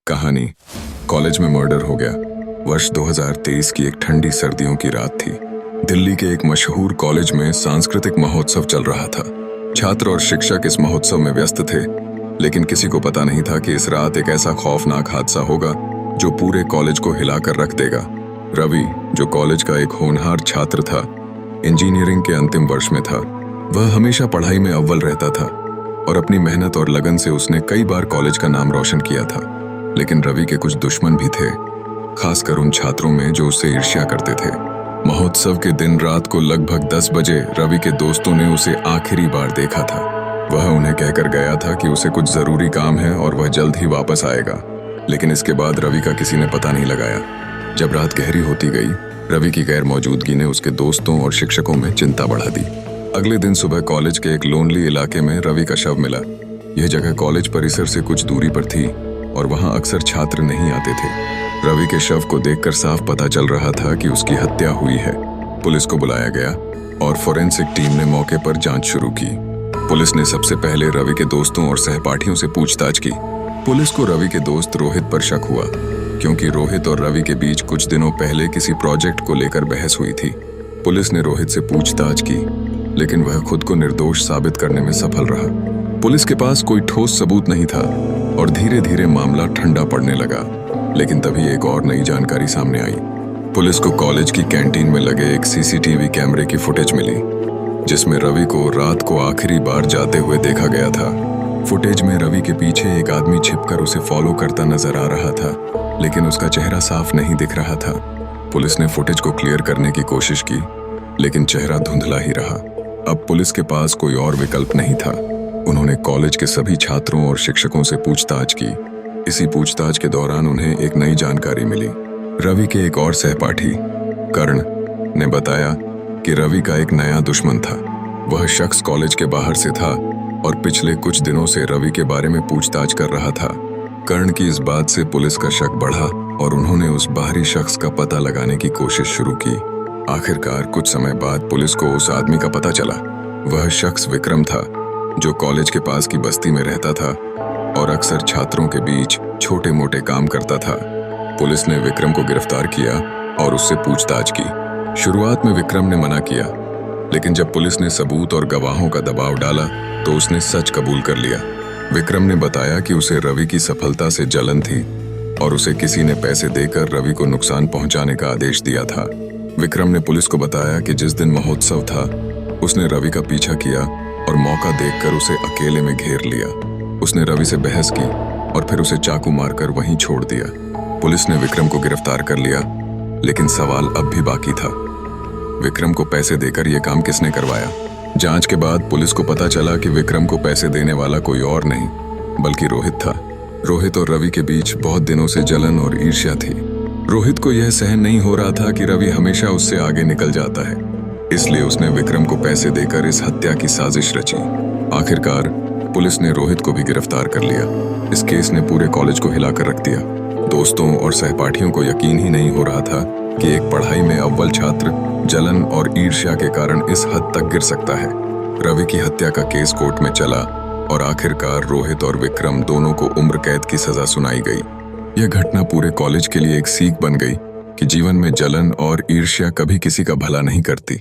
कहानी। कॉलेज में मर्डर हो गया। वर्ष 2023 की एक ठंडी सर्दियों की रात थी। दिल्ली के एक मशहूर कॉलेज में सांस्कृतिक महोत्सव चल रहा था। छात्र और शिक्षक इस महोत्सव में व्यस्त थे, लेकिन किसी को पता नहीं था कि इस रात एक ऐसा खौफनाक हादसा होगा जो पूरे कॉलेज को हिलाकर रख देगा। रवि, जो कॉलेज का एक होनहार छात्र था, इंजीनियरिंग के अंतिम वर्ष में था। वह हमेशा पढ़ाई में अव्वल रहता था और अपनी मेहनत और लगन से उसने कई बार कॉलेज का नाम रोशन किया था। लेकिन रवि के कुछ दुश्मन भी थे, खासकर उन छात्रों में जो उससे ईर्ष्या करते थे। महोत्सव के दिन रात को लगभग 10 बजे रवि के दोस्तों ने उसे आखिरी बार देखा था। वह उन्हें कहकर गया था कि उसे कुछ जरूरी काम है और वह जल्द ही वापस आएगा। लेकिन इसके बाद रवि का किसी ने पता नहीं लगाया। जब रात गहरी होती गई, रवि की गैर मौजूदगी ने उसके दोस्तों और शिक्षकों में चिंता बढ़ा दी। अगले दिन सुबह कॉलेज के एक लोनली इलाके में रवि का शव मिला। यह जगह कॉलेज परिसर से कुछ दूरी पर थी और वहां अक्सर छात्र नहीं आते थे। रवि के शव को देखकर साफ पता चल रहा था कि उसकी हत्या हुई है। पुलिस को बुलाया गया और फोरेंसिक टीम ने मौके पर जांच शुरू की। पुलिस ने सबसे पहले रवि के दोस्तों और सहपाठियों से पूछताछ की। पुलिस को रवि के दोस्त रोहित पर शक हुआ, क्योंकि रोहित और रवि के बीच कुछ दिनों पहले किसी प्रोजेक्ट को लेकर बहस हुई थी। पुलिस ने रोहित से पूछताछ की, लेकिन वह खुद को निर्दोष साबित करने में सफल रहा। पुलिस के पास कोई ठोस सबूत नहीं था और धीरे धीरे मामला ठंडा पड़ने लगा। लेकिन तभी एक और नई जानकारी सामने आई। पुलिस को कॉलेज की कैंटीन में लगे एक सीसीटीवी कैमरे की फुटेज मिली, जिसमें रवि को रात को आखिरी बार जाते हुए देखा गया था। फुटेज में रवि के पीछे एक आदमी छिपकर उसे फॉलो करता नजर आ रहा था, लेकिन उसका चेहरा साफ नहीं दिख रहा था। पुलिस ने फुटेज को क्लियर करने की कोशिश की, लेकिन चेहरा धुंधला ही रहा। अब पुलिस के पास कोई और विकल्प नहीं था। उन्होंने कॉलेज के सभी छात्रों और शिक्षकों से पूछताछ की। इसी पूछताछ के दौरान उन्हें एक नई जानकारी मिली। रवि के एक और सहपाठी, कर्ण, ने बताया कि रवि का एक नया दुश्मन था। वह शख्स कॉलेज के बाहर से था और पिछले कुछ दिनों से रवि के बारे में पूछताछ कर रहा था। कर्ण की इस बात से पुलिस का शक बढ़ा और उन्होंने उस बाहरी शख्स का पता लगाने की कोशिश शुरू की। आखिरकार कुछ समय बाद पुलिस को उस आदमी का पता चला। वह शख्स विक्रम था, जो कॉलेज के पास की बस्ती में रहता था और अक्सर छात्रों के बीच छोटे मोटे काम करता था। पुलिस ने विक्रम को गिरफ्तार किया और उससे पूछताछ की। शुरुआत में विक्रम ने मना किया, लेकिन जब पुलिस ने सबूत और गवाहों का दबाव डाला तो उसने सच कबूल कर लिया। विक्रम ने बताया कि उसे रवि की सफलता से जलन थी और उसे किसी ने पैसे देकर रवि को नुकसान पहुंचाने का आदेश दिया था। विक्रम ने पुलिस को बताया कि जिस दिन महोत्सव था, उसने रवि का पीछा किया और मौका देखकर उसे अकेले में घेर लिया। उसने रवि से बहस की और फिर उसे चाकू मारकर वहीं छोड़ दिया। पुलिस ने विक्रम को गिरफ्तार कर लिया, लेकिन सवाल अब भी बाकी था। विक्रम को पैसे देकर यह काम किसने करवाया? जांच के बाद पुलिस को पता चला कि विक्रम को पैसे देने वाला कोई और नहीं, बल्कि रोहित था। रोहित और रवि के बीच बहुत दिनों से जलन और ईर्ष्या थी। रोहित को यह सहन नहीं हो रहा था कि रवि हमेशा उससे आगे निकल जाता है, इसलिए उसने विक्रम को पैसे देकर इस हत्या की साजिश रची। आखिरकार पुलिस ने रोहित को भी गिरफ्तार कर लिया। इस केस ने पूरे कॉलेज को हिलाकर रख दिया। दोस्तों और सहपाठियों को यकीन ही नहीं हो रहा था कि एक पढ़ाई में अव्वल छात्र जलन और ईर्ष्या के कारण इस हद तक गिर सकता है। रवि की हत्या का केस कोर्ट में चला और आखिरकार रोहित और विक्रम दोनों को उम्र कैद की सजा सुनाई गई। यह घटना पूरे कॉलेज के लिए एक सीख बन गई कि जीवन में जलन और ईर्ष्या कभी किसी का भला नहीं करती।